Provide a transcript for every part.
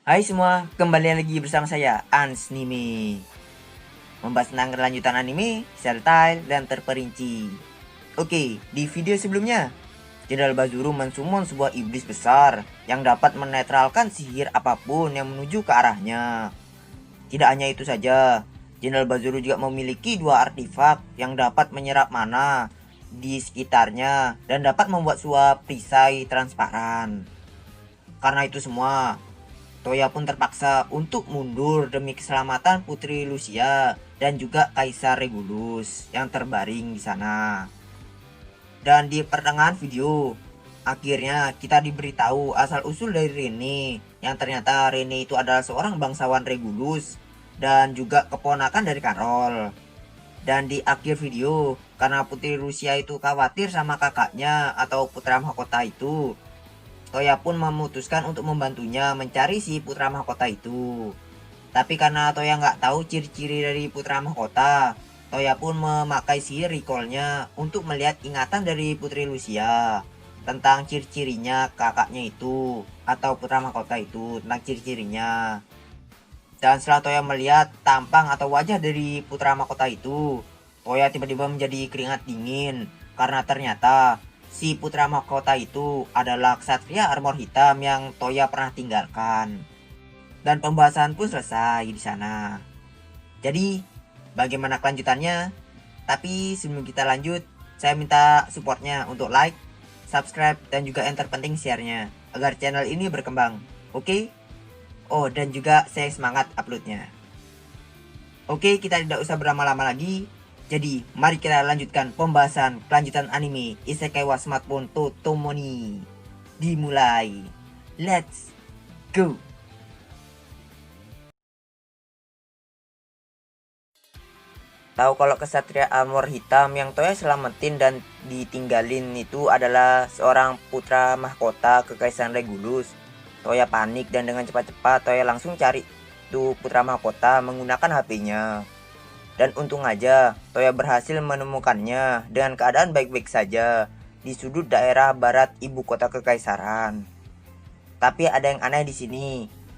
Hai semua, kembali lagi bersama saya, Ans Nimi. Membahas tentang kelanjutan anime, secara detail dan terperinci. Oke, di video sebelumnya, Jenderal Bazuru mensummon sebuah iblis besar yang dapat menetralkan sihir apapun yang menuju ke arahnya. Tidak hanya itu saja, Jenderal Bazuru juga memiliki dua artefak yang dapat menyerap mana di sekitarnya dan dapat membuat sebuah perisai transparan. Karena itu semua, Toya pun terpaksa untuk mundur demi keselamatan Putri Lucia dan juga Kaisar Regulus yang terbaring di sana. Dan di pertengahan video, akhirnya kita diberitahu asal-usul dari Rene, yang ternyata Rene itu adalah seorang bangsawan Regulus dan juga keponakan dari Karol. Dan di akhir video, karena Putri Lucia itu khawatir sama kakaknya atau putra mahkota itu, Toya pun memutuskan untuk membantunya mencari si putra mahkota itu. Tapi karena Toya nggak tahu ciri-ciri dari putra mahkota, Toya pun memakai si recallnya untuk melihat ingatan dari Putri Lucia tentang ciri-cirinya kakaknya itu atau putra mahkota itu, tentang ciri-cirinya. Dan setelah Toya melihat tampang atau wajah dari putra mahkota itu, Toya tiba-tiba menjadi keringat dingin karena ternyata si putra mahkota itu adalah ksatria armor hitam yang Toya pernah tinggalkan. Dan pembahasan pun selesai di sana. Jadi, bagaimana kelanjutannya? Tapi sebelum kita lanjut, saya minta supportnya untuk like, subscribe, dan juga yang terpenting share-nya agar channel ini berkembang. Oke? Oh, dan juga saya semangat uploadnya. Oke, kita tidak usah berlama-lama lagi. Jadi, mari kita lanjutkan pembahasan kelanjutan anime Isekai wa Smartphone to Tomoni. Dimulai. Let's go. Tahu kalau kesatria armor hitam yang Toya selamatin dan ditinggalin itu adalah seorang putra mahkota kekaisaran Regulus. Toya panik dan dengan cepat-cepat Toya langsung cari tuh putra mahkota menggunakan HP-nya. Dan untung aja Toya berhasil menemukannya dengan keadaan baik-baik saja di sudut daerah barat ibu kota kekaisaran. Tapi ada yang aneh di sini.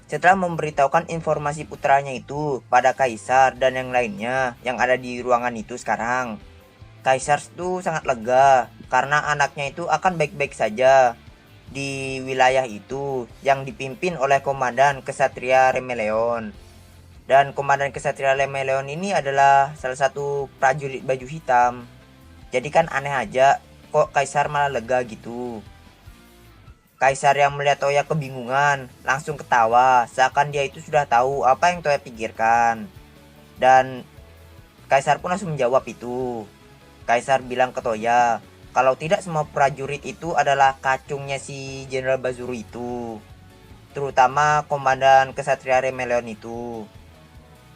Setelah memberitahukan informasi putranya itu pada kaisar dan yang lainnya yang ada di ruangan itu sekarang, kaisar itu sangat lega karena anaknya itu akan baik-baik saja di wilayah itu yang dipimpin oleh komandan kesatria Remeleon. Dan komandan kesatria Remeleon ini adalah salah satu prajurit baju hitam. Jadi kan aneh aja kok kaisar malah lega gitu. Kaisar yang melihat Toya kebingungan langsung ketawa seakan dia itu sudah tahu apa yang Toya pikirkan. Dan Kaisar pun langsung menjawab itu. Kaisar bilang ke Toya kalau tidak semua prajurit itu adalah kacungnya si Jenderal Bazuru itu. Terutama komandan kesatria Remeleon itu.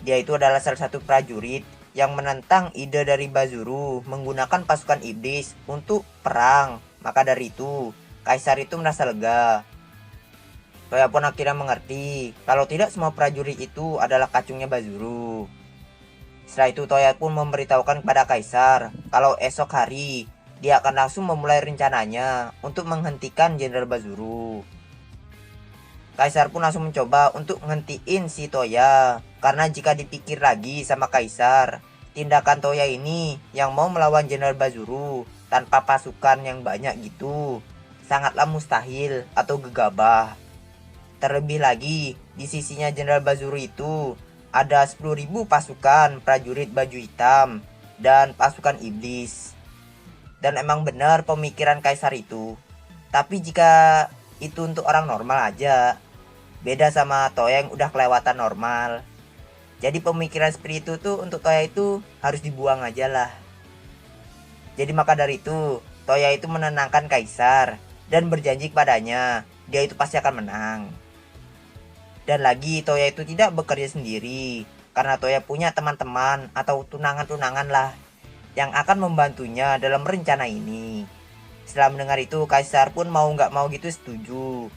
Dia itu adalah salah satu prajurit yang menentang ide dari Bazuru menggunakan pasukan iblis untuk perang. Maka dari itu Kaisar itu merasa lega. Toya pun akhirnya mengerti kalau tidak semua prajurit itu adalah kacungnya Bazuru. Setelah itu Toya pun memberitahukan kepada Kaisar kalau esok hari dia akan langsung memulai rencananya untuk menghentikan Jenderal Bazuru. Kaisar pun langsung mencoba untuk ngentiin si Toya karena jika dipikir lagi sama Kaisar, tindakan Toya ini yang mau melawan Jenderal Bazuru tanpa pasukan yang banyak gitu sangatlah mustahil atau gegabah. Terlebih lagi, di sisinya Jenderal Bazuru itu ada 10.000 pasukan prajurit baju hitam dan pasukan iblis. Dan emang benar pemikiran Kaisar itu. Tapi jika itu untuk orang normal aja, beda sama Toya yang udah kelewatan normal. Jadi pemikiran seperti itu tuh untuk Toya itu harus dibuang aja lah. Jadi maka dari itu, Toya itu menenangkan Kaisar dan berjanji kepadanya dia itu pasti akan menang. Dan lagi Toya itu tidak bekerja sendiri karena Toya punya teman-teman atau tunangan-tunangan lah yang akan membantunya dalam rencana ini. Setelah mendengar itu Kaisar pun mau nggak mau gitu setuju.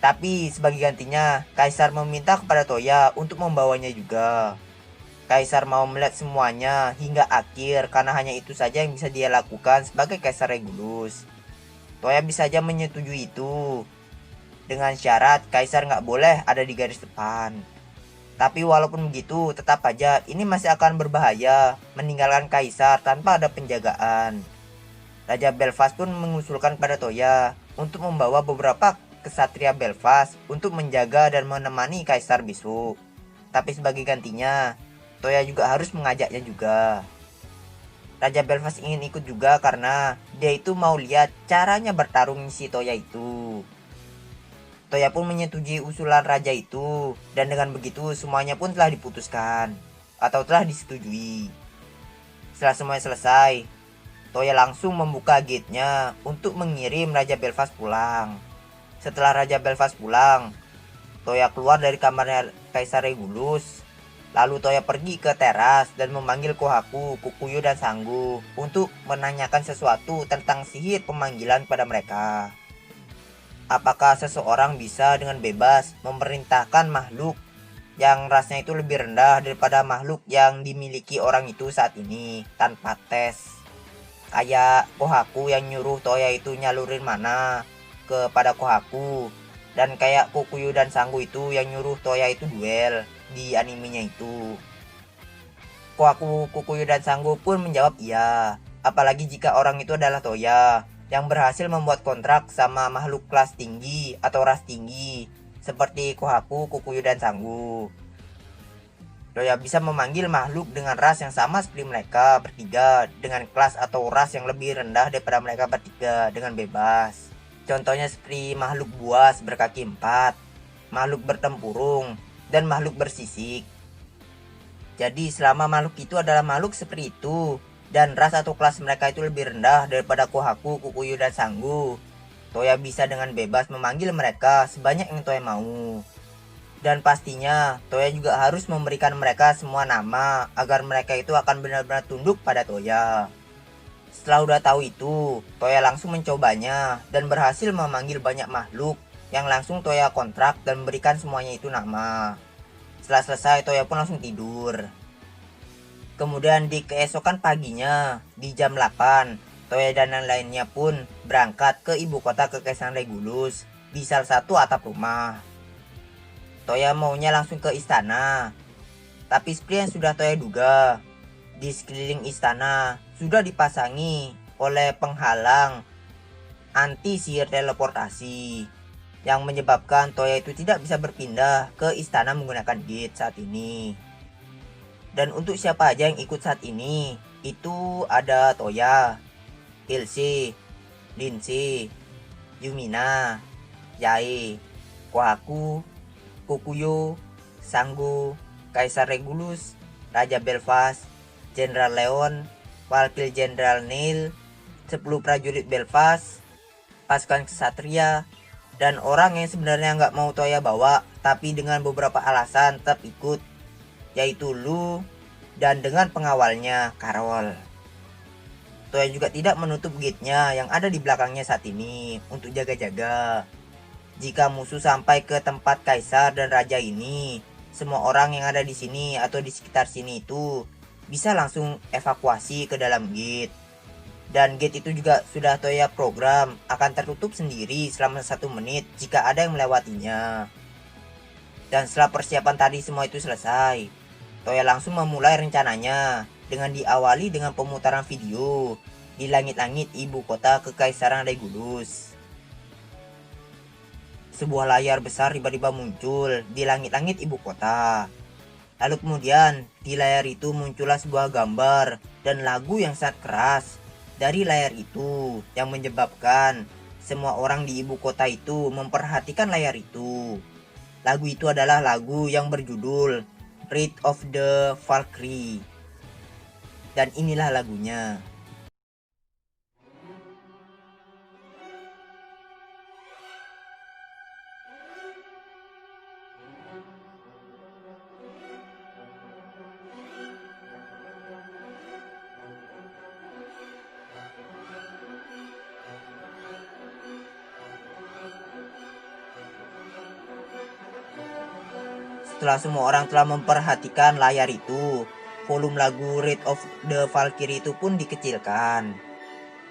Tapi sebagai gantinya Kaisar meminta kepada Toya untuk membawanya juga. Kaisar mau melihat semuanya hingga akhir karena hanya itu saja yang bisa dia lakukan sebagai Kaisar Regulus. Toya bisa saja menyetujui itu. dengan syarat kaisar nggak boleh ada di garis depan. Tapi walaupun begitu, tetap aja ini masih akan berbahaya meninggalkan kaisar tanpa ada penjagaan. Raja Belfast pun mengusulkan pada Toya untuk membawa beberapa kesatria Belfast untuk menjaga dan menemani kaisar besok. Tapi sebagai gantinya, Toya juga harus mengajaknya juga. Raja Belfast ingin ikut juga karena dia itu mau lihat caranya bertarung si Toya itu. Toya pun menyetujui usulan raja itu, dan dengan begitu semuanya pun telah diputuskan atau telah disetujui. Setelah semuanya selesai, Toya langsung membuka gate-nya untuk mengirim Raja Belfast pulang. Setelah Raja Belfast pulang, Toya keluar dari kamarnya Kaisar Regulus. Lalu Toya pergi ke teras dan memanggil Kohaku, Kukuyo, dan Sanggu untuk menanyakan sesuatu tentang sihir pemanggilan pada mereka. Apakah seseorang bisa dengan bebas memerintahkan makhluk yang rasnya itu lebih rendah daripada makhluk yang dimiliki orang itu saat ini tanpa tes? Kayak Kohaku yang nyuruh Toya itu nyalurin mana kepada Kohaku, dan kayak Kukuyo dan Sanggu itu yang nyuruh Toya itu duel di animenya itu. Kohaku, Kukuyo, dan Sanggu pun menjawab iya, apalagi jika orang itu adalah Toya yang berhasil membuat kontrak sama makhluk kelas tinggi atau ras tinggi seperti Kohaku, Kukuyo, dan Sanggu. Toya bisa memanggil makhluk dengan ras yang sama seperti mereka bertiga dengan kelas atau ras yang lebih rendah daripada mereka bertiga dengan bebas. Contohnya seperti makhluk buas berkaki 4, makhluk bertempurung, dan makhluk bersisik. Jadi selama makhluk itu adalah makhluk seperti itu dan ras atau kelas mereka itu lebih rendah daripada Kohaku, Kukuyo, dan Sanggu, Toya bisa dengan bebas memanggil mereka sebanyak yang Toya mau. Dan pastinya Toya juga harus memberikan mereka semua nama agar mereka itu akan benar-benar tunduk pada Toya. Setelah udah tahu itu, Toya langsung mencobanya dan berhasil memanggil banyak makhluk yang langsung Toya kontrak dan memberikan semuanya itu nama. Setelah selesai, Toya pun langsung tidur. Kemudian di keesokan paginya, di jam 8, Toya dan yang lainnya pun berangkat ke ibu kota Kekaisaran Regulus di salah satu atap rumah. Toya maunya langsung ke istana. Tapi seperti yang sudah Toya duga, di sekeliling istana sudah dipasangi oleh penghalang anti sihir teleportasi yang menyebabkan Toya itu tidak bisa berpindah ke istana menggunakan gate saat ini. Dan untuk siapa aja yang ikut saat ini, itu ada Toya, Ilse, Linse, Yumina, Yae, Kohaku, Kukuyo, Sanggu, Kaisar Regulus, Raja Belfast, Jenderal Leon, Wakil Jenderal Neil, 10 prajurit Belfast, pasukan kesatria, dan orang yang sebenarnya nggak mau Toya bawa tapi dengan beberapa alasan tetap ikut, yaitu Lu dan dengan pengawalnya Carol. Toya juga tidak menutup gate-nya yang ada di belakangnya saat ini untuk jaga-jaga. Jika musuh sampai ke tempat kaisar dan raja ini, semua orang yang ada di sini atau di sekitar sini itu bisa langsung evakuasi ke dalam gate. Dan gate itu juga sudah Toya program akan tertutup sendiri selama 1 menit jika ada yang melewatinya. Dan setelah persiapan tadi semua itu selesai, Toya langsung memulai rencananya dengan diawali dengan pemutaran video di langit-langit ibu kota Kekaisaran Regulus. Sebuah layar besar tiba-tiba muncul di langit-langit ibu kota. Lalu kemudian di layar itu muncullah sebuah gambar dan lagu yang sangat keras dari layar itu yang menyebabkan semua orang di ibu kota itu memperhatikan layar itu. Lagu itu adalah lagu yang berjudul Rite of the Valkyrie. Dan inilah lagunya. Setelah semua orang telah memperhatikan layar itu, volume lagu Rite of the Valkyrie itu pun dikecilkan.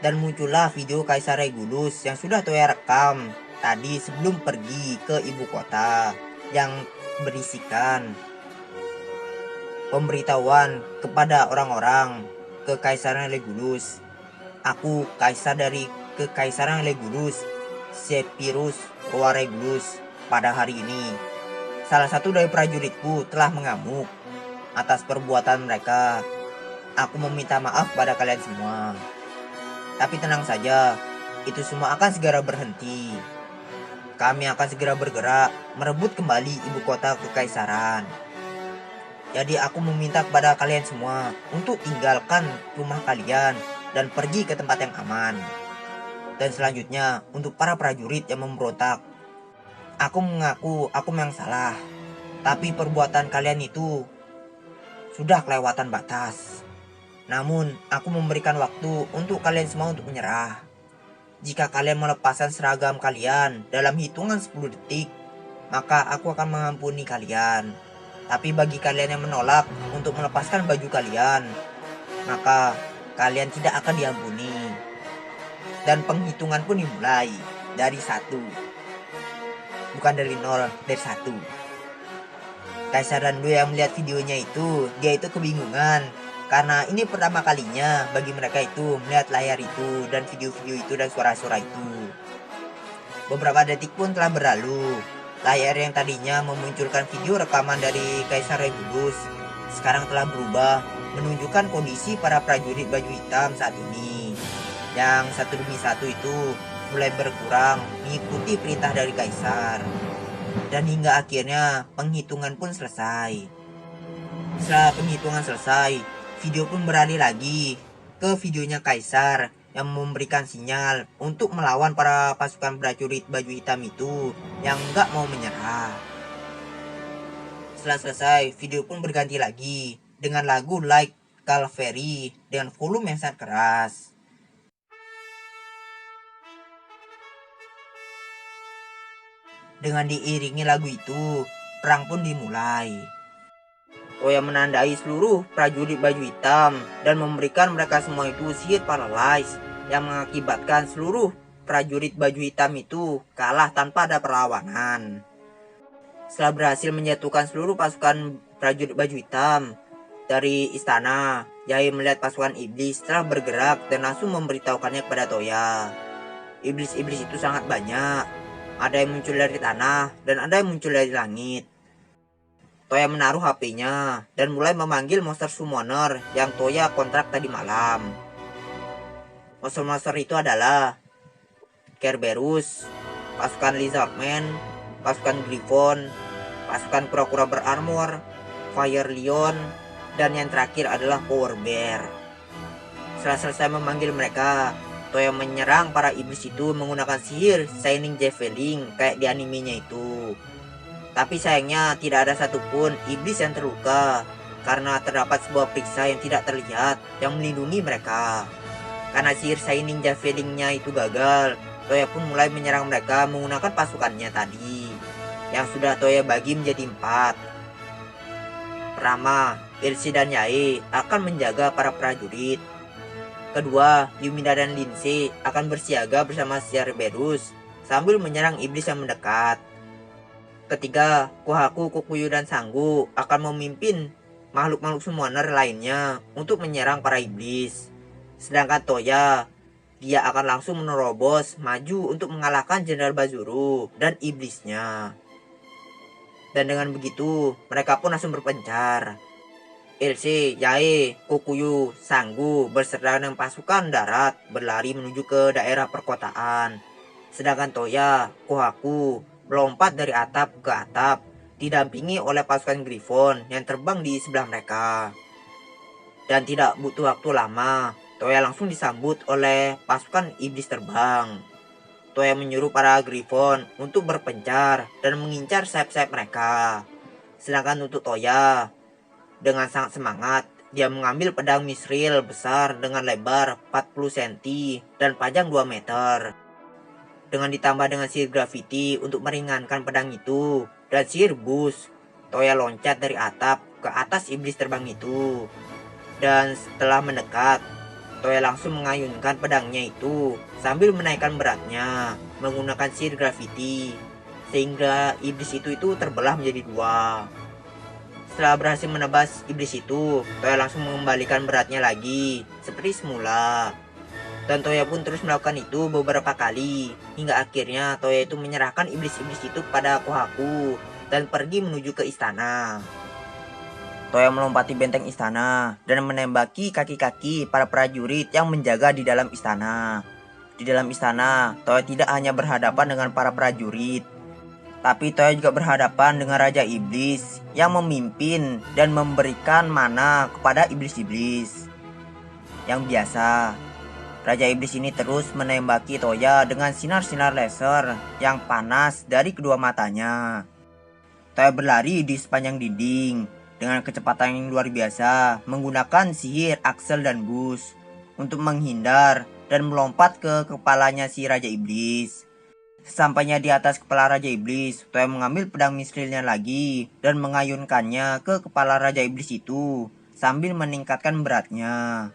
Dan muncullah video Kaisar Regulus yang sudah Toya rekam tadi sebelum pergi ke ibu kota yang berisikan pemberitahuan kepada orang-orang Kekaisaran Legulus. Aku kaisar dari Kekaisaran Legulus, Sepirus Rua Regulus. Pada hari ini, salah satu dari prajuritku telah mengamuk atas perbuatan mereka. Aku meminta maaf pada kalian semua. Tapi tenang saja, itu semua akan segera berhenti. Kami akan segera bergerak merebut kembali ibu kota Kekaisaran. Jadi aku meminta kepada kalian semua untuk tinggalkan rumah kalian dan pergi ke tempat yang aman. Dan selanjutnya, untuk para prajurit yang memberontak, aku mengaku aku memang salah. Tapi perbuatan kalian itu sudah kelewatan batas. Namun, aku memberikan waktu untuk kalian semua untuk menyerah. Jika kalian melepaskan seragam kalian dalam hitungan 10 detik, maka aku akan mengampuni kalian. Tapi bagi kalian yang menolak untuk melepaskan baju kalian, maka kalian tidak akan diampuni. Dan penghitungan pun dimulai dari 1. Bukan dari 0, dari 1. Kaisar Randu yang melihat videonya itu, dia itu kebingungan. Karena ini pertama kalinya bagi mereka itu melihat layar itu dan video-video itu dan suara-suara itu. Beberapa detik pun telah berlalu. Layar yang tadinya memunculkan video rekaman dari Kaisar Regulus sekarang telah berubah menunjukkan kondisi para prajurit baju hitam saat ini. Yang satu demi satu itu mulai berkurang mengikuti perintah dari Kaisar. Dan hingga akhirnya penghitungan pun selesai. Setelah penghitungan selesai, video pun beralih lagi ke videonya Kaisar yang memberikan sinyal untuk melawan para pasukan prajurit baju hitam itu yang nggak mau menyerah. Setelah selesai, video pun berganti lagi dengan lagu Like Calvary dengan volume yang sangat keras. Dengan diiringi lagu itu, perang pun dimulai. Toya menandai seluruh prajurit baju hitam dan memberikan mereka semua itu sihir paralyze yang mengakibatkan seluruh prajurit baju hitam itu kalah tanpa ada perlawanan. Setelah berhasil menjatuhkan seluruh pasukan prajurit baju hitam dari istana, Yai melihat pasukan iblis telah bergerak dan langsung memberitahukannya kepada Toya. Iblis-iblis itu sangat banyak. Ada yang muncul dari tanah dan ada yang muncul dari langit. Toya menaruh HP-nya dan mulai memanggil monster summoner yang Toya kontrak tadi malam. Monster-monster itu adalah Kerberus, pasukan Lizardman, pasukan Griffon, pasukan kura-kura berarmor, Fire Lion, dan yang terakhir adalah Power Bear. Setelah selesai memanggil mereka, Toya menyerang para iblis itu menggunakan sihir Shining Javelin kayak di animenya itu. Tapi sayangnya tidak ada satupun iblis yang terluka karena terdapat sebuah periksa yang tidak terlihat yang melindungi mereka. Karena sihir Shining Javelin-nya itu gagal, Toya pun mulai menyerang mereka menggunakan pasukannya tadi yang sudah Toya bagi menjadi 4. Pertama, Elsie dan Yae akan menjaga para prajurit. Kedua, Yumina dan Lindsay akan bersiaga bersama Cerberus sambil menyerang iblis yang mendekat. Ketiga, Kohaku, Kokuyu, dan Sanggu akan memimpin makhluk-makhluk summoner lainnya untuk menyerang para iblis. Sedangkan Toya, dia akan langsung menerobos maju untuk mengalahkan Jenderal Bazuru dan iblisnya. Dan dengan begitu, mereka pun langsung berpencar. Elsie, Yae, Kokuyu, Sanggu berserta dengan pasukan darat berlari menuju ke daerah perkotaan. Sedangkan Toya, Kohaku melompat dari atap ke atap, didampingi oleh pasukan Griffon yang terbang di sebelah mereka. Dan tidak butuh waktu lama, Toya langsung disambut oleh pasukan iblis terbang. Toya menyuruh para Griffon untuk berpencar dan mengincar sayap-sayap mereka. Sedangkan untuk Toya, dengan sangat semangat, dia mengambil pedang Mithril besar dengan lebar 40 cm dan panjang 2 meter. Dengan ditambah dengan sihir gravity untuk meringankan pedang itu dan sihir boost, Toya loncat dari atap ke atas iblis terbang itu. Dan setelah mendekat, Toya langsung mengayunkan pedangnya itu sambil menaikkan beratnya menggunakan sihir gravity, sehingga iblis itu terbelah menjadi dua. Setelah berhasil menebas iblis itu, Toya langsung mengembalikan beratnya lagi seperti semula. Dan Toya pun terus melakukan itu beberapa kali, hingga akhirnya Toya itu menyerahkan iblis-iblis itu kepada Kohaku dan pergi menuju ke istana. Toya melompati benteng istana dan menembaki kaki-kaki para prajurit yang menjaga di dalam istana. Di dalam istana, Toya tidak hanya berhadapan dengan para prajurit, tapi Toya juga berhadapan dengan Raja Iblis yang memimpin dan memberikan mana kepada iblis-iblis. Yang biasa, Raja Iblis ini terus menembaki Toya dengan sinar-sinar laser yang panas dari kedua matanya. Toya berlari di sepanjang dinding dengan kecepatan yang luar biasa menggunakan sihir Axel dan Bus untuk menghindar dan melompat ke kepalanya si Raja Iblis. Sesampainya di atas kepala Raja Iblis, Toya mengambil pedang misrilnya lagi dan mengayunkannya ke kepala Raja Iblis itu sambil meningkatkan beratnya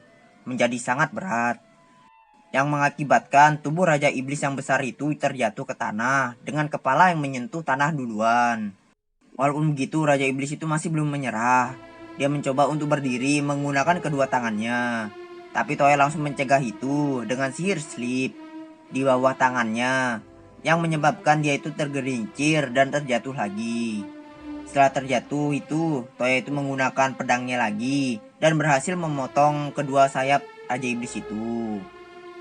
menjadi sangat berat, yang mengakibatkan tubuh Raja Iblis yang besar itu terjatuh ke tanah dengan kepala yang menyentuh tanah duluan. Walaupun begitu, Raja Iblis itu masih belum menyerah. Dia mencoba untuk berdiri menggunakan kedua tangannya, tapi Toya langsung mencegah itu dengan sihir sleep di bawah tangannya, yang menyebabkan dia itu tergelincir dan terjatuh lagi. Setelah terjatuh itu, Toya itu menggunakan pedangnya lagi dan berhasil memotong kedua sayap Raja Iblis itu.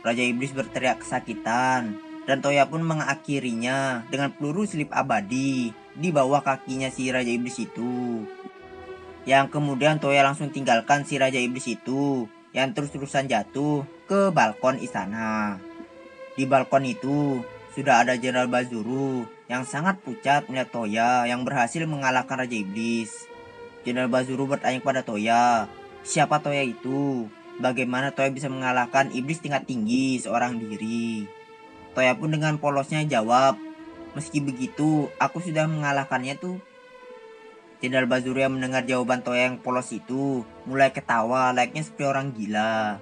Raja Iblis berteriak kesakitan dan Toya pun mengakhirinya dengan peluru selip abadi di bawah kakinya si Raja Iblis itu. Yang kemudian Toya langsung tinggalkan si Raja Iblis itu yang terus-terusan jatuh ke balkon istana. Di balkon itu sudah ada Jenderal Bazuru yang sangat pucat melihat Toya yang berhasil mengalahkan Raja Iblis. Jenderal Bazuru bertanya kepada Toya, siapa Toya itu? Bagaimana Toya bisa mengalahkan iblis tingkat tinggi seorang diri? Toya pun dengan polosnya jawab, meski begitu aku sudah mengalahkannya tuh. Jenderal Bazuru yang mendengar jawaban Toya yang polos itu mulai ketawa layaknya seperti orang gila.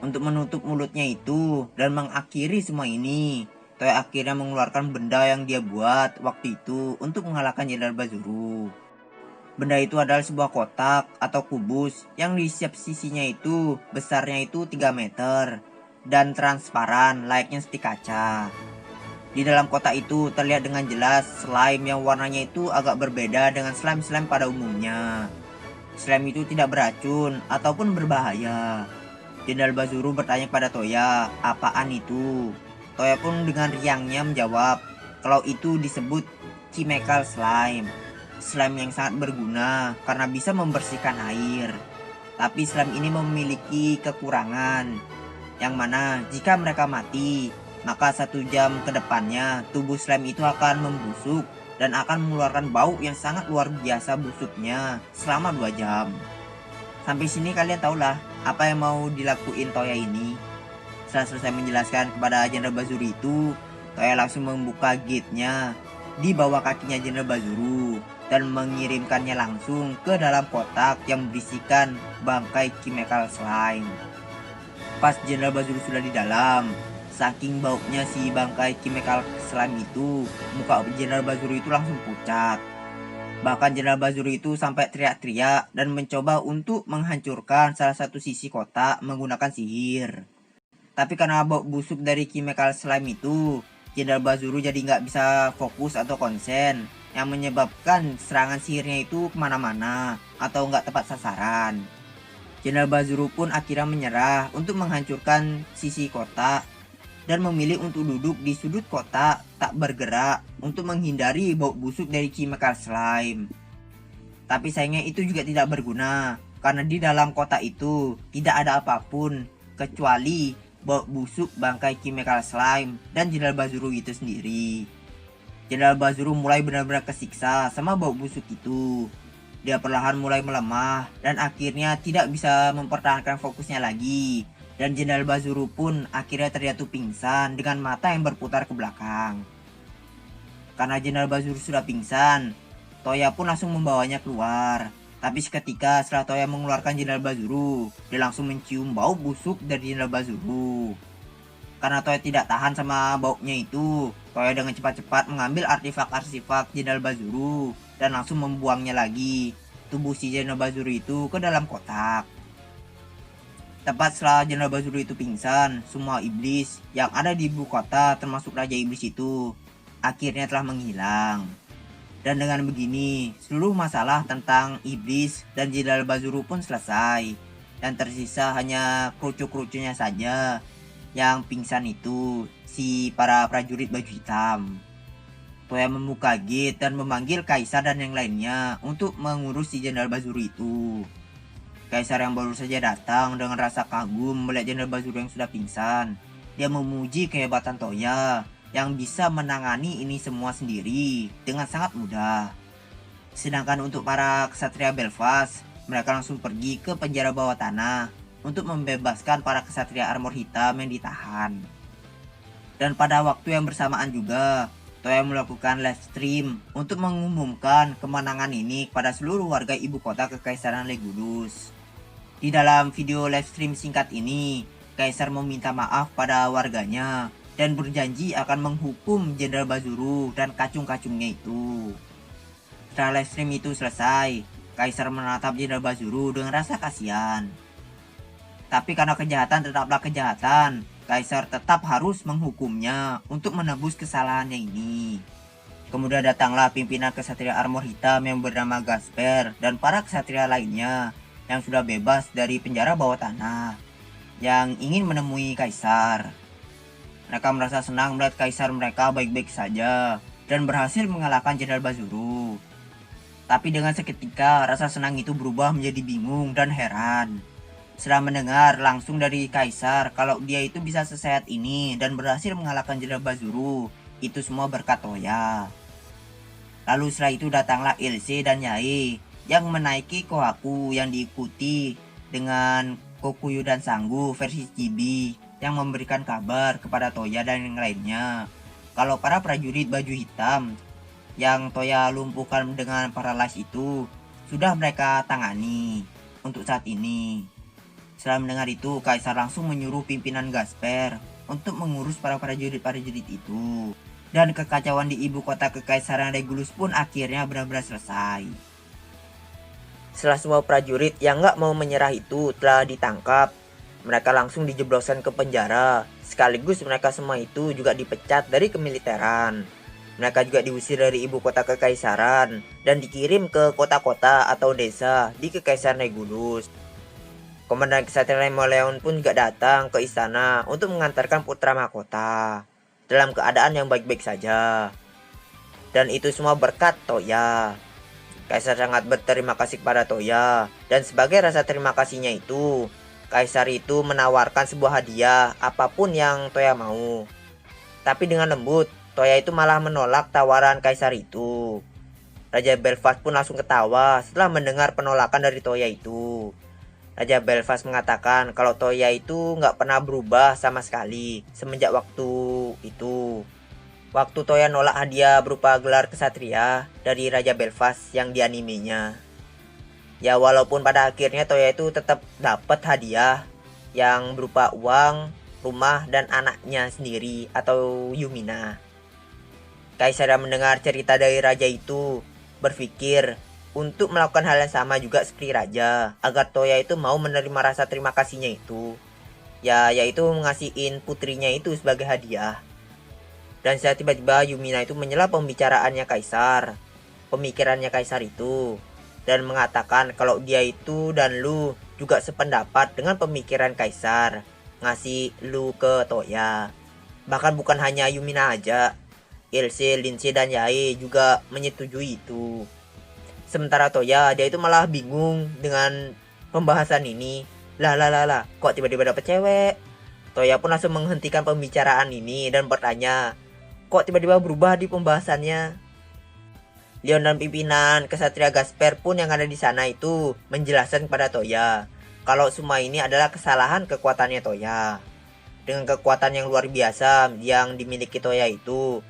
Untuk menutup mulutnya itu dan mengakhiri semua ini, Toya akhirnya mengeluarkan benda yang dia buat waktu itu untuk mengalahkan Jenderal Bazuru. Benda itu adalah sebuah kotak atau kubus yang di setiap sisinya itu besarnya itu 3 meter dan transparan layaknya seperti kaca. Di dalam kotak itu terlihat dengan jelas slime yang warnanya itu agak berbeda dengan slime-slime pada umumnya. Slime itu tidak beracun ataupun berbahaya. Jenderal Bazuru bertanya pada Toya, apaan itu? Toya pun dengan riangnya menjawab, kalau itu disebut chemical slime. Slime yang sangat berguna karena bisa membersihkan air. Tapi slime ini memiliki kekurangan, yang mana jika mereka mati, maka 1 jam ke depannya tubuh slime itu akan membusuk dan akan mengeluarkan bau yang sangat luar biasa busuknya selama 2 jam. Sampai sini kalian tahulah apa yang mau dilakuin Toya ini. Setelah selesai menjelaskan kepada Jenderal Bazuru itu, Toya langsung membuka gate-nya di bawah kakinya Jenderal Bazuru dan mengirimkannya langsung ke dalam kotak yang berisikan bangkai chemical slime. Pas Jenderal Bazuru sudah di dalam, saking baunya si bangkai chemical slime itu, muka Jenderal Bazuru itu langsung pucat. Bahkan Jenderal Bazuru itu sampai teriak-teriak dan mencoba untuk menghancurkan salah satu sisi kotak menggunakan sihir. Tapi karena bau busuk dari chemical slime itu, Jenderal Bazuru jadi nggak bisa fokus atau konsen, yang menyebabkan serangan sihirnya itu kemana-mana atau nggak tepat sasaran. Jenderal Bazuru pun akhirnya menyerah untuk menghancurkan sisi kotak dan memilih untuk duduk di sudut kotak tak bergerak untuk menghindari bau busuk dari chemical slime. Tapi sayangnya itu juga tidak berguna karena di dalam kotak itu tidak ada apapun kecuali bau busuk bangkai chemical slime dan Jenderal Bazuru itu sendiri. Jenderal Bazuru mulai benar-benar kesiksa sama bau busuk itu. Dia perlahan mulai melemah dan akhirnya tidak bisa mempertahankan fokusnya lagi. Dan Jenderal Bazuru pun akhirnya terjatuh pingsan dengan mata yang berputar ke belakang. Karena Jenderal Bazuru sudah pingsan, Toya pun langsung membawanya keluar. Tapi seketika setelah Toya mengeluarkan Jenderal Bazuru, dia langsung mencium bau busuk dari Jenderal Bazuru. Karena Toya tidak tahan sama baunya itu, Toya dengan cepat-cepat mengambil artefak-artefak Jenderal Bazuru dan langsung membuangnya lagi tubuh si Jenderal Bazuru itu ke dalam kotak. Tepat setelah Jenderal Bazuru itu pingsan, semua iblis yang ada di ibu kota termasuk Raja Iblis itu akhirnya telah menghilang. Dan dengan begini, seluruh masalah tentang iblis dan Jenderal Bazuru pun selesai. Dan tersisa hanya kerucu-kerucunya saja yang pingsan itu, si para prajurit baju hitam. Toya membuka gate dan memanggil Kaisar dan yang lainnya untuk mengurus si Jenderal Bazuru itu. Kaisar yang baru saja datang dengan rasa kagum melihat Jenderal Bazuru yang sudah pingsan. Dia memuji kehebatan Toya yang bisa menangani ini semua sendiri dengan sangat mudah. Sedangkan untuk para kesatria Belfast, mereka langsung pergi ke penjara bawah tanah untuk membebaskan para kesatria armor hitam yang ditahan. Dan pada waktu yang bersamaan juga, Toya melakukan live stream untuk mengumumkan kemenangan ini kepada seluruh warga ibu kota Kekaisaran Legolas. Di dalam video live stream singkat ini, Kaisar meminta maaf pada warganya dan berjanji akan menghukum Jenderal Bazuru dan kacung-kacungnya itu. Setelah live stream itu selesai, Kaisar menatap Jenderal Bazuru dengan rasa kasihan. Tapi karena kejahatan tetaplah kejahatan, Kaisar tetap harus menghukumnya untuk menebus kesalahannya ini. Kemudian datanglah pimpinan kesatria armor hitam yang bernama Gasper dan para kesatria lainnya yang sudah bebas dari penjara bawah tanah, yang ingin menemui Kaisar. Mereka merasa senang melihat Kaisar mereka baik-baik saja dan berhasil mengalahkan Jenderal Bazuru. Tapi dengan seketika rasa senang itu berubah menjadi bingung dan heran. Setelah mendengar langsung dari Kaisar kalau dia itu bisa sesehat ini dan berhasil mengalahkan Jenderal Bazuru, itu semua berkat Toya. Lalu setelah itu datanglah Ilse dan Yae yang menaiki Kohaku yang diikuti dengan Kokuyu dan Sanggu versi Chibi yang memberikan kabar kepada Toya dan yang lainnya kalau para prajurit baju hitam yang Toya lumpuhkan dengan paralyze itu sudah mereka tangani untuk saat ini. Setelah mendengar itu, Kaisar langsung menyuruh pimpinan Gasper untuk mengurus para prajurit-prajurit itu. Dan kekacauan di ibu kota Kekaisaran Legolas pun akhirnya benar-benar selesai. Setelah semua prajurit yang nggak mau menyerah itu telah ditangkap, mereka langsung dijebloskan ke penjara. Sekaligus mereka semua itu juga dipecat dari kemiliteran. Mereka juga diusir dari ibu kota Kekaisaran dan dikirim ke kota-kota atau desa di Kekaisaran Legolas. Komandan Kesatria Lemoleon pun juga datang ke istana untuk mengantarkan putra mahkota dalam keadaan yang baik-baik saja. Dan itu semua berkat Toya. Kaisar sangat berterima kasih kepada Toya, dan sebagai rasa terima kasihnya itu, Kaisar itu menawarkan sebuah hadiah apapun yang Toya mau. Tapi dengan lembut, Toya itu malah menolak tawaran Kaisar itu. Raja Belfast pun langsung ketawa setelah mendengar penolakan dari Toya itu. Raja Belfast mengatakan kalau Toya itu nggak pernah berubah sama sekali semenjak waktu itu. Waktu Toya nolak hadiah berupa gelar kesatria dari Raja Belfast yang di animenya. Ya walaupun pada akhirnya Toya itu tetap dapat hadiah yang berupa uang, rumah, dan anaknya sendiri atau Yumina. Kaisar yang mendengar cerita dari raja itu berpikir untuk melakukan hal yang sama juga seperti raja agar Toya itu mau menerima rasa terima kasihnya itu. Yaitu mengasihin putrinya itu sebagai hadiah. Dan setelah tiba-tiba Yumina itu menyela pembicaraannya Kaisar, pemikirannya Kaisar itu, dan mengatakan kalau dia itu dan Lu juga sependapat dengan pemikiran Kaisar, ngasih Lu ke Toya. Bahkan bukan hanya Yumina aja, Ilse, Lince, dan Yae juga menyetujui itu. Sementara Toya, dia itu malah bingung dengan pembahasan ini. Lah, kok tiba-tiba dapet cewek? Toya pun langsung menghentikan pembicaraan ini dan bertanya, kok tiba-tiba berubah di pembahasannya? Leon dan pimpinan Kesatria Gasper pun yang ada di sana itu menjelaskan kepada Toya kalau semua ini adalah kesalahan kekuatannya Toya. Dengan kekuatan yang luar biasa yang dimiliki Toya itu,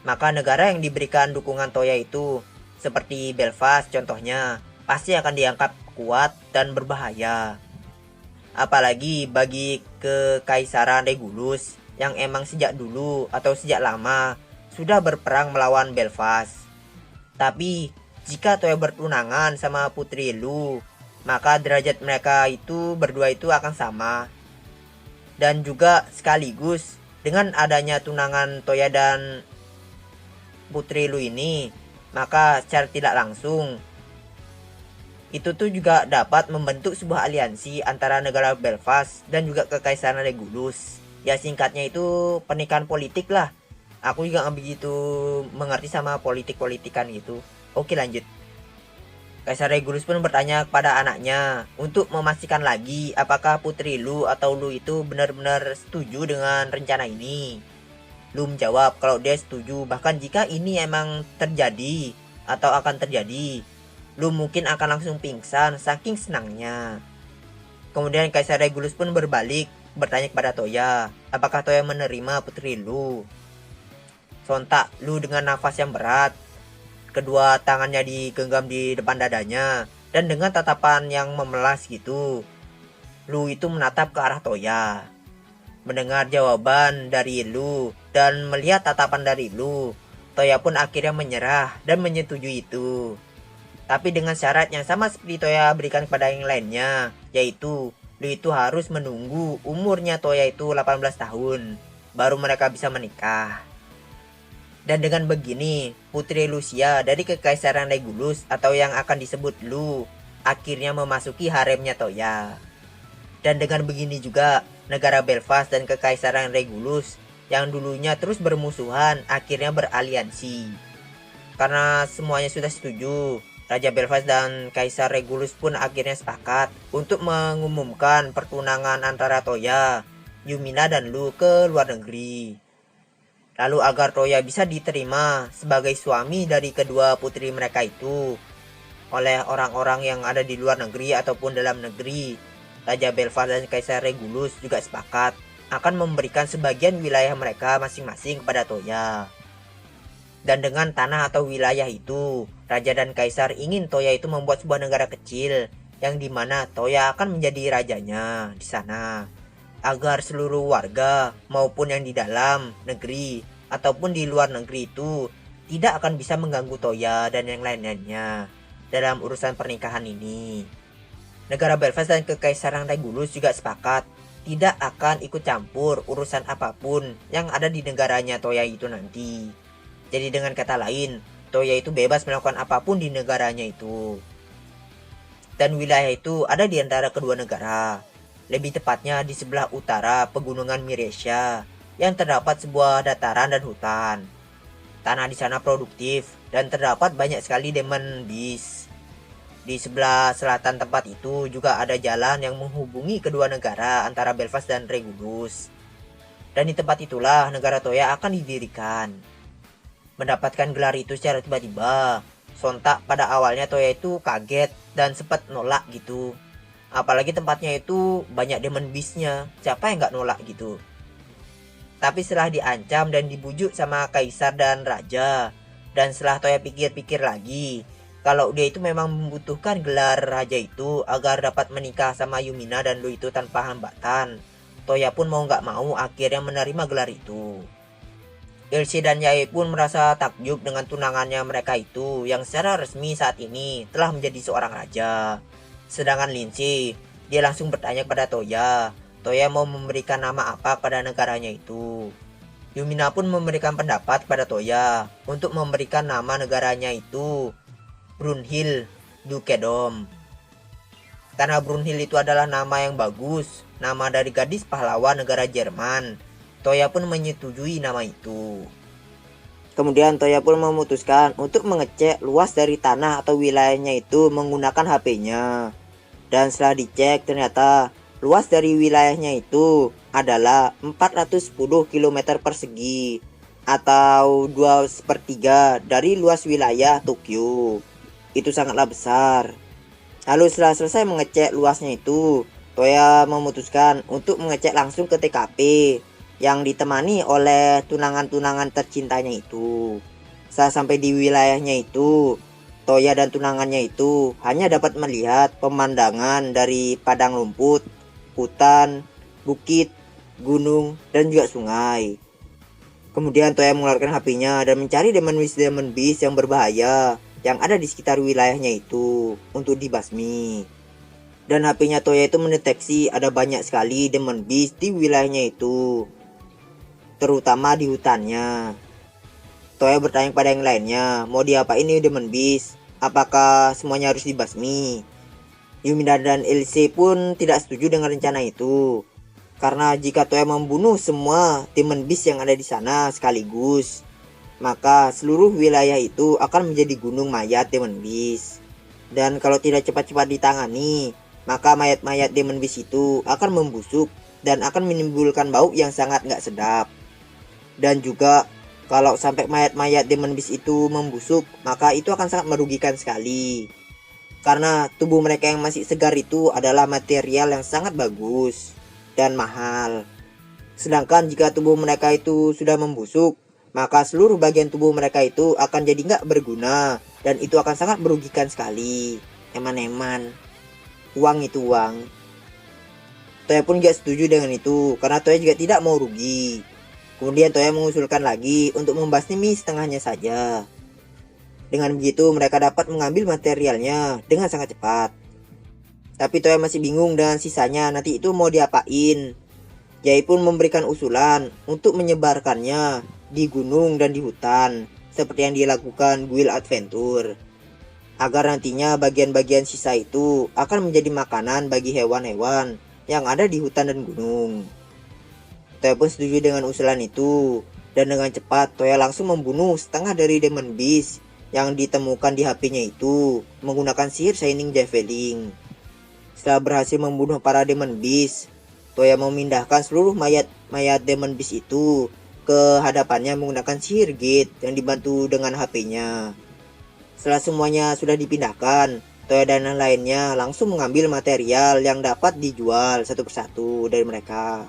maka negara yang diberikan dukungan Toya itu seperti Belfast contohnya pasti akan dianggap kuat dan berbahaya. Apalagi bagi Kekaisaran Regulus yang emang sejak dulu atau sejak lama sudah berperang melawan Belfast. Tapi jika Toya bertunangan sama Putri Lu, maka derajat mereka itu berdua itu akan sama. Dan juga sekaligus dengan adanya tunangan Toya dan Putri Lu ini, maka secara tidak langsung itu tuh juga dapat membentuk sebuah aliansi antara negara Belfast dan juga Kekaisaran Regulus. Ya singkatnya itu pernikahan politik lah. Aku juga nggak begitu mengerti sama politik-politikan gitu. Oke lanjut. Kaisar Regulus pun bertanya kepada anaknya untuk memastikan lagi apakah Putri Lu atau Lu itu benar-benar setuju dengan rencana ini. Lu menjawab kalau dia setuju, bahkan jika ini emang terjadi atau akan terjadi, Lu mungkin akan langsung pingsan saking senangnya. Kemudian Kaisar Regulus pun berbalik bertanya kepada Toya, apakah Toya menerima Putri Lu. Sontak Lu dengan nafas yang berat, kedua tangannya digenggam di depan dadanya, dan dengan tatapan yang memelas gitu, Lu itu menatap ke arah Toya. Mendengar jawaban dari Lu dan melihat tatapan dari Lu, Toya pun akhirnya menyerah dan menyetujui itu. Tapi dengan syarat yang sama seperti Toya berikan kepada yang lainnya, yaitu Lu itu harus menunggu umurnya Toya itu 18 tahun, baru mereka bisa menikah. Dan dengan begini, Putri Lucia dari Kekaisaran Regulus atau yang akan disebut Lu, akhirnya memasuki haremnya Toya. Dan dengan begini juga, negara Belfast dan Kekaisaran Regulus yang dulunya terus bermusuhan akhirnya beraliansi. Karena semuanya sudah setuju, Raja Belfast dan Kaisar Regulus pun akhirnya sepakat untuk mengumumkan pertunangan antara Toya, Yumina dan Lu ke luar negeri. Lalu agar Toya bisa diterima sebagai suami dari kedua putri mereka itu oleh orang-orang yang ada di luar negeri ataupun dalam negeri, Raja Belfast dan Kaisar Regulus juga sepakat akan memberikan sebagian wilayah mereka masing-masing kepada Toya. Dan dengan tanah atau wilayah itu, Raja dan Kaisar ingin Toya itu membuat sebuah negara kecil yang dimana Toya akan menjadi rajanya di sana, agar seluruh warga maupun yang di dalam negeri ataupun di luar negeri itu tidak akan bisa mengganggu Toya dan yang lain-lainnya dalam urusan pernikahan ini. Negara Belfast dan Kekaisaran Regulus juga sepakat tidak akan ikut campur urusan apapun yang ada di negaranya Toya itu nanti. Jadi dengan kata lain, Toya itu bebas melakukan apapun di negaranya itu. Dan wilayah itu ada di antara kedua negara. Lebih tepatnya di sebelah utara pegunungan Miresia yang terdapat sebuah dataran dan hutan. Tanah di sana produktif dan terdapat banyak sekali Demon Beast. Di sebelah selatan tempat itu juga ada jalan yang menghubungi kedua negara antara Belfast dan Regulus. Dan di tempat itulah negara Toya akan didirikan. Mendapatkan gelar itu secara tiba-tiba, sontak pada awalnya Toya itu kaget dan sempat nolak gitu. Apalagi tempatnya itu banyak Demon Beast-nya, siapa yang nggak nolak gitu. Tapi setelah diancam dan dibujuk sama Kaisar dan Raja, dan setelah Toya pikir-pikir lagi, kalau dia itu memang membutuhkan gelar Raja itu agar dapat menikah sama Yumina dan Lu itu tanpa hambatan, Toya pun mau nggak mau akhirnya menerima gelar itu. Ilse dan Yae pun merasa takjub dengan tunangannya mereka itu yang secara resmi saat ini telah menjadi seorang raja. Sedangkan Lindsay, dia langsung bertanya kepada Toya mau memberikan nama apa pada negaranya itu. Yumina pun memberikan pendapat kepada Toya untuk memberikan nama negaranya itu Brunhild Dukedom. Karena Brunhild itu adalah nama yang bagus, nama dari gadis pahlawan negara Jerman. Toya pun menyetujui nama itu. Kemudian Toya pun memutuskan untuk mengecek luas dari tanah atau wilayahnya itu menggunakan HP-nya. Dan setelah dicek ternyata luas dari wilayahnya itu adalah 410 km persegi atau 2/3 dari luas wilayah Tokyo. Itu sangatlah besar. Lalu setelah selesai mengecek luasnya itu, Toya memutuskan untuk mengecek langsung ke TKP yang ditemani oleh tunangan-tunangan tercintanya itu. Saat sampai di wilayahnya itu, Toya dan tunangannya itu hanya dapat melihat pemandangan dari padang rumput, hutan, bukit, gunung, dan juga sungai. Kemudian Toya mengeluarkan HP-nya dan mencari Demon Beast yang berbahaya yang ada di sekitar wilayahnya itu untuk dibasmi. Dan HP-nya Toya itu mendeteksi ada banyak sekali Demon Beast di wilayahnya itu, terutama di hutannya. Toya bertanya pada yang lainnya, mau diapain nih Demon Beast? Apakah semuanya harus dibasmi? Yumina dan Elise pun tidak setuju dengan rencana itu. Karena jika Toya membunuh semua Demon Beast yang ada di sana sekaligus, maka seluruh wilayah itu akan menjadi gunung mayat Demon Beast. Dan kalau tidak cepat-cepat ditangani, maka mayat-mayat Demon Beast itu akan membusuk dan akan menimbulkan bau yang sangat nggak sedap. Dan juga kalau sampai mayat-mayat Demon Beast itu membusuk, maka itu akan sangat merugikan sekali. Karena tubuh mereka yang masih segar itu adalah material yang sangat bagus dan mahal. Sedangkan jika tubuh mereka itu sudah membusuk, maka seluruh bagian tubuh mereka itu akan jadi nggak berguna. Dan itu akan sangat merugikan sekali. Eman-eman, uang itu uang. Toya pun gak setuju dengan itu, karena Toya juga tidak mau rugi. Kemudian Toya mengusulkan lagi untuk membasmi setengahnya saja. Dengan begitu mereka dapat mengambil materialnya dengan sangat cepat. Tapi Toya masih bingung dengan sisanya nanti itu mau diapain. Jai pun memberikan usulan untuk menyebarkannya di gunung dan di hutan, seperti yang dilakukan Guild Adventure. Agar nantinya bagian-bagian sisa itu akan menjadi makanan bagi hewan-hewan yang ada di hutan dan gunung. Toya pun setuju dengan usulan itu, dan dengan cepat Toya langsung membunuh setengah dari Demon Beast yang ditemukan di HP-nya itu menggunakan sihir Shining Javelin. Setelah berhasil membunuh para Demon Beast, Toya memindahkan seluruh mayat Demon Beast itu ke hadapannya menggunakan sihir gate yang dibantu dengan HP-nya. Setelah semuanya sudah dipindahkan, Toya dan yang lainnya langsung mengambil material yang dapat dijual satu persatu dari mereka.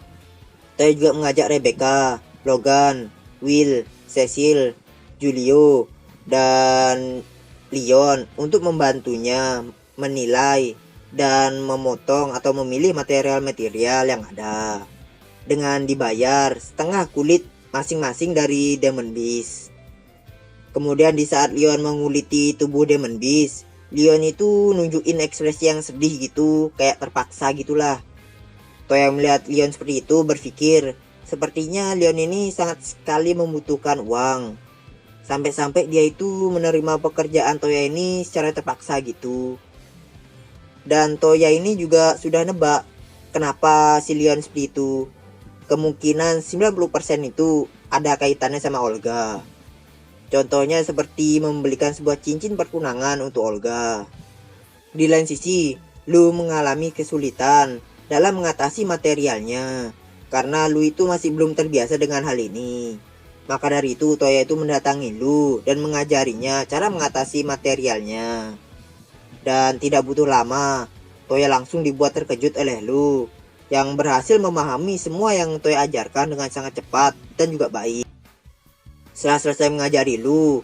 Toya juga mengajak Rebecca, Logan, Will, Cecil, Julio, dan Leon untuk membantunya menilai dan memotong atau memilih material-material yang ada, dengan dibayar setengah kulit masing-masing dari Demon Beast. Kemudian di saat Leon menguliti tubuh Demon Beast, Leon itu nunjukin ekspresi yang sedih gitu, kayak terpaksa gitulah. Toya melihat Leon seperti itu berpikir, sepertinya Leon ini sangat sekali membutuhkan uang. Sampai-sampai dia itu menerima pekerjaan Toya ini secara terpaksa gitu. Dan Toya ini juga sudah nebak kenapa si Leon seperti itu. Kemungkinan 90% itu ada kaitannya sama Olga. Contohnya seperti membelikan sebuah cincin pertunangan untuk Olga. Di lain sisi, Lu mengalami kesulitan dalam mengatasi materialnya, karena Lu itu masih belum terbiasa dengan hal ini. Maka dari itu Toya itu mendatangi Lu dan mengajarinya cara mengatasi materialnya. Dan tidak butuh lama, Toya langsung dibuat terkejut oleh Lu, yang berhasil memahami semua yang Toya ajarkan dengan sangat cepat dan juga baik. Setelah selesai mengajari Lu,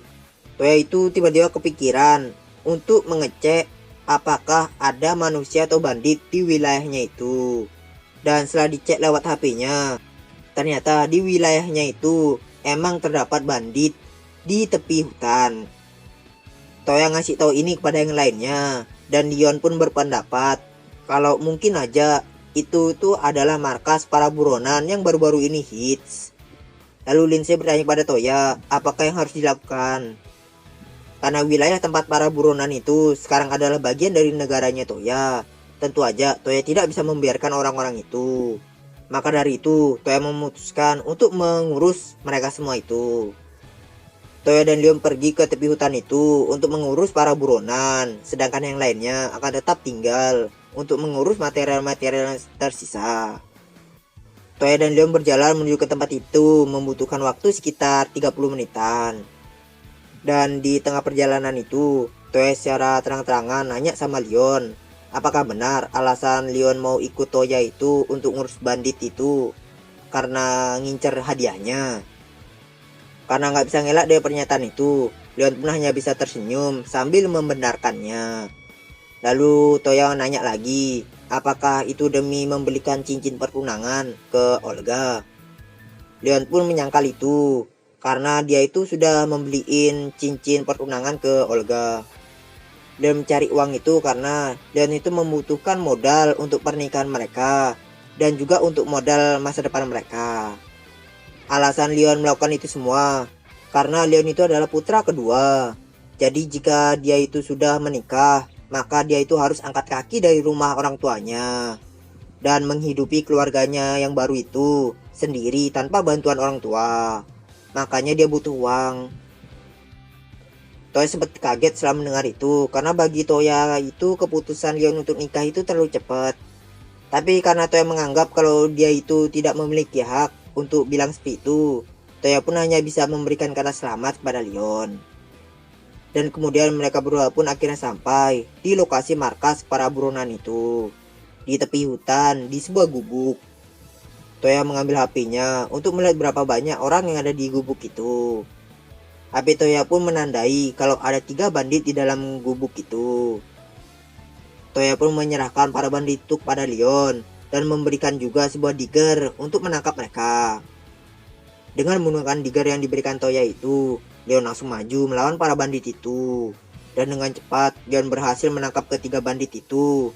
Toya itu tiba-tiba kepikiran untuk mengecek apakah ada manusia atau bandit di wilayahnya itu. Dan setelah dicek lewat HP-nya, ternyata di wilayahnya itu emang terdapat bandit di tepi hutan. Toya ngasih tahu ini kepada yang lainnya, dan Leon pun berpendapat kalau mungkin aja itu adalah markas para buronan yang baru-baru ini hits. Lalu Lindsay bertanya kepada Toya apakah yang harus dilakukan. Karena wilayah tempat para buronan itu sekarang adalah bagian dari negaranya Toya, tentu aja Toya tidak bisa membiarkan orang-orang itu. Maka dari itu Toya memutuskan untuk mengurus mereka semua itu. Toya dan Leon pergi ke tepi hutan itu untuk mengurus para buronan, sedangkan yang lainnya akan tetap tinggal untuk mengurus material-material yang tersisa. Toya dan Leon berjalan menuju ke tempat itu membutuhkan waktu sekitar 30 menitan. Dan di tengah perjalanan itu, Toya secara terang-terangan nanya sama Leon, apakah benar alasan Leon mau ikut Toya itu untuk ngurus bandit itu karena ngincer hadiahnya. Karena nggak bisa ngelak dari pernyataan itu, Leon pun hanya bisa tersenyum sambil membenarkannya. Lalu Toya nanya lagi, apakah itu demi membelikan cincin pertunangan ke Olga. Leon pun menyangkal itu, karena dia itu sudah membeliin cincin pertunangan ke Olga. Dan mencari uang itu karena Leon itu membutuhkan modal untuk pernikahan mereka, dan juga untuk modal masa depan mereka. Alasan Leon melakukan itu semua, karena Leon itu adalah putra kedua. Jadi jika dia itu sudah menikah, maka dia itu harus angkat kaki dari rumah orang tuanya dan menghidupi keluarganya yang baru itu sendiri tanpa bantuan orang tua. Makanya dia butuh uang. Toya sempat kaget setelah mendengar itu, karena bagi Toya itu keputusan Leon untuk nikah itu terlalu cepat. Tapi karena Toya menganggap kalau dia itu tidak memiliki hak untuk bilang seperti itu, Toya pun hanya bisa memberikan kata selamat kepada Leon. Dan kemudian mereka berdua pun akhirnya sampai di lokasi markas para buronan itu, di tepi hutan, di sebuah gubuk. Toya mengambil HP-nya untuk melihat berapa banyak orang yang ada di gubuk itu. HP Toya pun menandai kalau ada 3 bandit di dalam gubuk itu. Toya pun menyerahkan para bandit itu kepada Leon dan memberikan juga sebuah digger untuk menangkap mereka. Dengan menggunakan digger yang diberikan Toya itu, Leon langsung maju melawan para bandit itu. Dan dengan cepat, Leon berhasil menangkap ketiga bandit itu.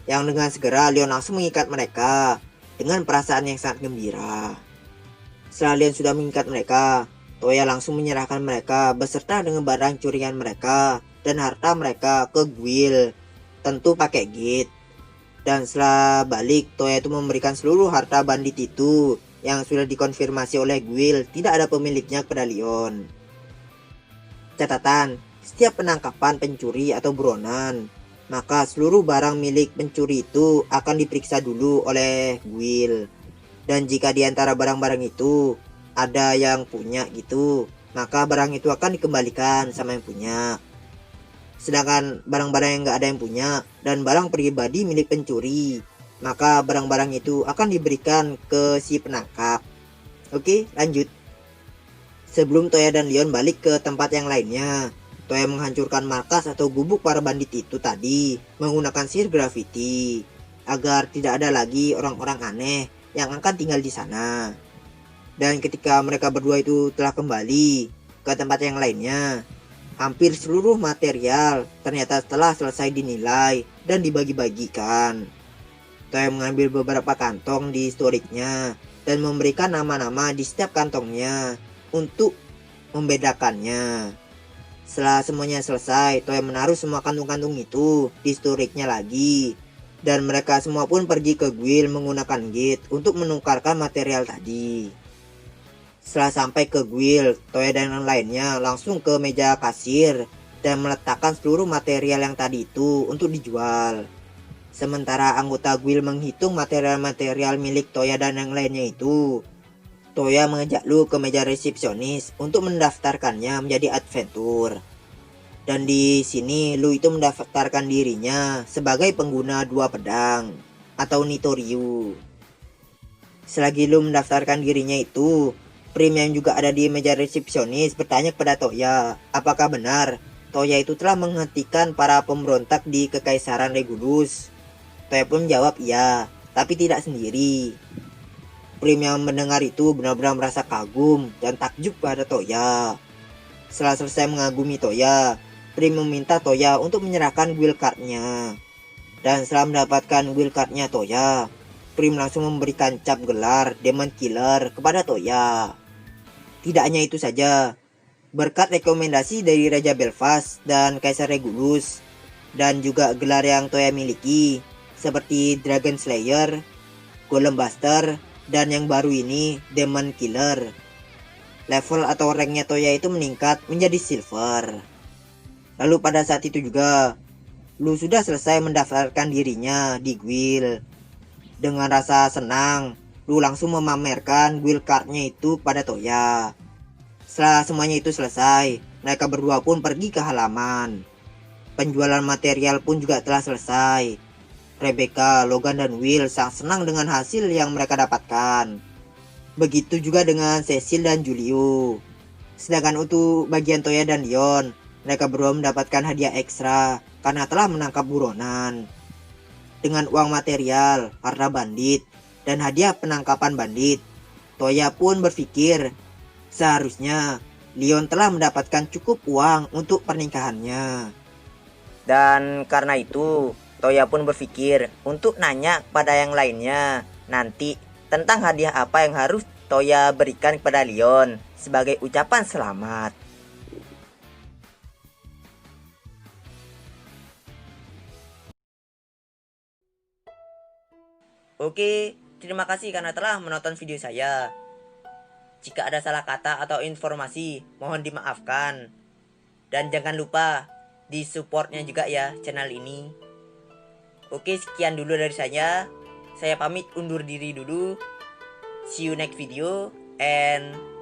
Yang dengan segera, Leon langsung mengikat mereka dengan perasaan yang sangat gembira. Setelah Leon sudah mengikat mereka, Toya langsung menyerahkan mereka beserta dengan barang curian mereka dan harta mereka ke Guil, tentu pakai gate. Dan setelah balik, Toya itu memberikan seluruh harta bandit itu yang sudah dikonfirmasi oleh Guil tidak ada pemiliknya kepada Leon. Catatan, setiap penangkapan pencuri atau buronan, maka seluruh barang milik pencuri itu akan diperiksa dulu oleh Guil. Dan jika di antara barang-barang itu ada yang punya gitu, maka barang itu akan dikembalikan sama yang punya. Sedangkan barang-barang yang nggak ada yang punya dan barang pribadi milik pencuri, maka barang-barang itu akan diberikan ke si penangkap. Oke, lanjut. Sebelum Toya dan Leon balik ke tempat yang lainnya, Toya menghancurkan markas atau gubuk para bandit itu tadi menggunakan sihir graffiti agar tidak ada lagi orang-orang aneh yang akan tinggal di sana. Dan ketika mereka berdua itu telah kembali ke tempat yang lainnya, hampir seluruh material ternyata telah selesai dinilai dan dibagi-bagikan. Toya mengambil beberapa kantong di storage-nya dan memberikan nama-nama di setiap kantongnya untuk membedakannya. Setelah semuanya selesai, Toya menaruh semua kantung-kantung itu di storage-nya lagi. Dan mereka semua pun pergi ke Guil menggunakan gate untuk menukarkan material tadi. Setelah sampai ke Guil, Toya dan yang lainnya langsung ke meja kasir dan meletakkan seluruh material yang tadi itu untuk dijual. Sementara anggota Guil menghitung material-material milik Toya dan yang lainnya itu, Toya mengajak Lu ke meja resepsionis untuk mendaftarkannya menjadi adventur. Dan di sini Lu itu mendaftarkan dirinya sebagai pengguna 2 pedang atau Nitoryu. Selagi Lu mendaftarkan dirinya itu, Prim yang juga ada di meja resepsionis bertanya kepada Toya, apakah benar Toya itu telah menghentikan para pemberontak di Kekaisaran Regulus. Toya pun menjawab iya, tapi tidak sendiri. Prim yang mendengar itu benar-benar merasa kagum dan takjub pada Toya. Setelah selesai mengagumi Toya, Prim meminta Toya untuk menyerahkan guild card-nya. Dan setelah mendapatkan guild card-nya Toya, Prim langsung memberikan cap gelar Demon Killer kepada Toya. Tidak hanya itu saja, berkat rekomendasi dari Raja Belfast dan Kaisar Regulus, dan juga gelar yang Toya miliki, seperti Dragon Slayer, Golem Buster, dan yang baru ini Demon Killer, level atau ranknya Toya itu meningkat menjadi silver. Lalu pada saat itu juga, Lu sudah selesai mendaftarkan dirinya di guild. Dengan rasa senang, Lu langsung memamerkan guild card-nya itu pada Toya. Setelah semuanya itu selesai, mereka berdua pun pergi ke halaman. Penjualan material pun juga telah selesai. Rebecca, Logan, dan Will sangat senang dengan hasil yang mereka dapatkan. Begitu juga dengan Cecil dan Julio. Sedangkan untuk bagian Toya dan Leon, mereka berdua mendapatkan hadiah ekstra karena telah menangkap buronan. Dengan uang material, harta bandit, dan hadiah penangkapan bandit, Toya pun berpikir seharusnya Leon telah mendapatkan cukup uang untuk pernikahannya. Dan karena itu, Toya pun berpikir untuk nanya kepada yang lainnya nanti tentang hadiah apa yang harus Toya berikan kepada Leon sebagai ucapan selamat. Oke, terima kasih karena telah menonton video saya. Jika ada salah kata atau informasi, mohon dimaafkan. Dan jangan lupa di supportnya juga ya channel ini. Oke, sekian dulu dari saya. Saya pamit undur diri dulu. See you next video and